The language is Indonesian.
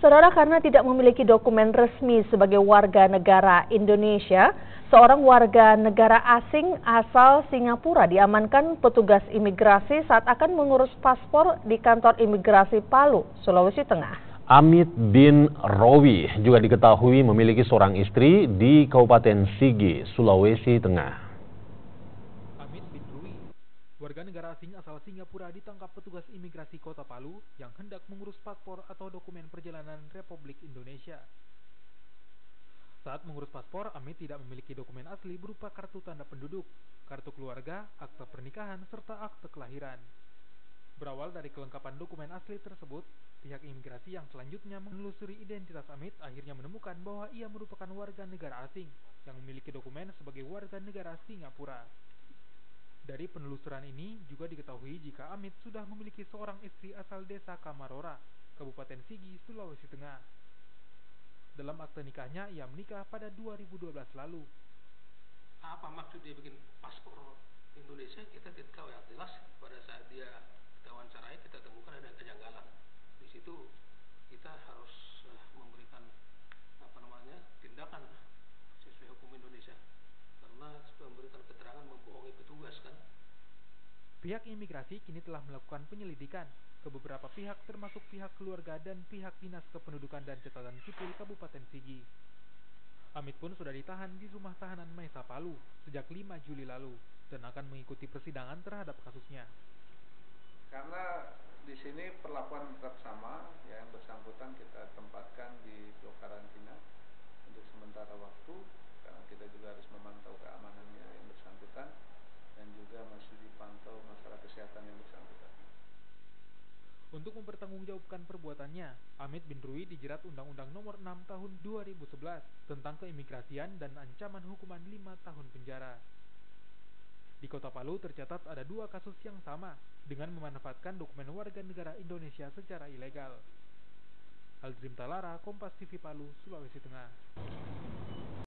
Saudara, karena tidak memiliki dokumen resmi sebagai warga negara Indonesia, seorang warga negara asing asal Singapura diamankan petugas imigrasi saat akan mengurus paspor di kantor imigrasi Palu, Sulawesi Tengah. Amit bin Rowi juga diketahui memiliki seorang istri di Kabupaten Sigi, Sulawesi Tengah. Amit bin Rowi, warga negara asing asal Singapura, ditangkap petugas imigrasi Kota Palu yang hendak mengurus paspor atau dokumen perjalanan Republik Indonesia. Saat mengurus paspor, Amit tidak memiliki dokumen asli berupa kartu tanda penduduk, kartu keluarga, akte pernikahan, serta akte kelahiran. Berawal dari kelengkapan dokumen asli tersebut, pihak imigrasi yang selanjutnya menelusuri identitas Amit akhirnya menemukan bahwa ia merupakan warga negara asing yang memiliki dokumen sebagai warga negara Singapura. Dari penelusuran ini juga diketahui jika Amit sudah memiliki seorang istri asal desa Kamarora, Kabupaten Sigi, Sulawesi Tengah. Dalam akte nikahnya, ia menikah pada 2012 lalu. Apa maksud dia bikin paspor Indonesia, kita tidak tahu. Yang jelas pada saat dia kita wawancarai, kita temukan ada kejanggalan. Di situ kita harus memberikan tindakan sesuai hukum Indonesia, karena memberikan keterangan membohongi petugas kan. Pihak imigrasi kini telah melakukan penyelidikan ke beberapa pihak, termasuk pihak keluarga dan pihak Dinas Kependudukan dan Catatan Sipil Kabupaten Sigi. Amit pun sudah ditahan di rumah tahanan Maesa Palu sejak 5 Juli lalu dan akan mengikuti persidangan terhadap kasusnya. Karena di sini perlakuan tetap sama, yang bersangkutan kita tempatkan di blok karantina untuk sementara waktu, karena kita juga harus memantau keamanannya yang bersangkutan dan juga masih dipantau masalah kesehatan yang bersangkutan. Untuk mempertanggungjawabkan perbuatannya, Amit bin Rowi dijerat Undang-Undang Nomor 6 Tahun 2011 tentang keimigrasian dan ancaman hukuman 5 tahun penjara. Di Kota Palu tercatat ada 2 kasus yang sama dengan memanfaatkan dokumen warga negara Indonesia secara ilegal. Aldrim Talara, Kompas TV Palu, Sulawesi Tengah.